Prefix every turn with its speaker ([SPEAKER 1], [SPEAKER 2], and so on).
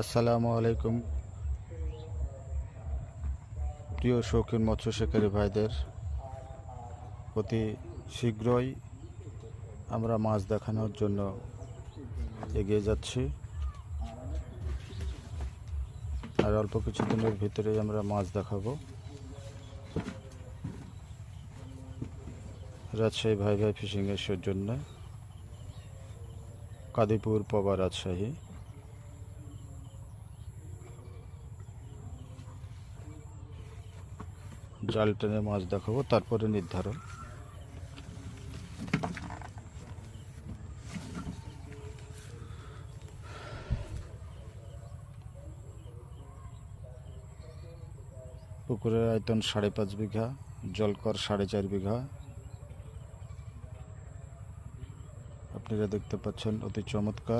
[SPEAKER 1] আসসালামু আলাইকুম প্রিয় শৌখিন মৎস্য শিকারী ভাইদের, অতি শীঘ্রই আমরা মাছ দেখানোর জন্য এগিয়ে যাচ্ছি। আর অল্প কিছুদিনের ভিতরেই আমরা মাছ দেখাবো। রাজশাহী ভাই ভাই ফিশিংয়ের জন্য কাদিপুর পবা রাজশাহী। জাল টেনে মাছ দেখাবো, তারপরে নির্ধারণ। পুকুরের আয়তন 5.5 বিঘা, জলকর 4.5 বিঘা। আপনারা দেখতে পাচ্ছেন অতি চমৎকার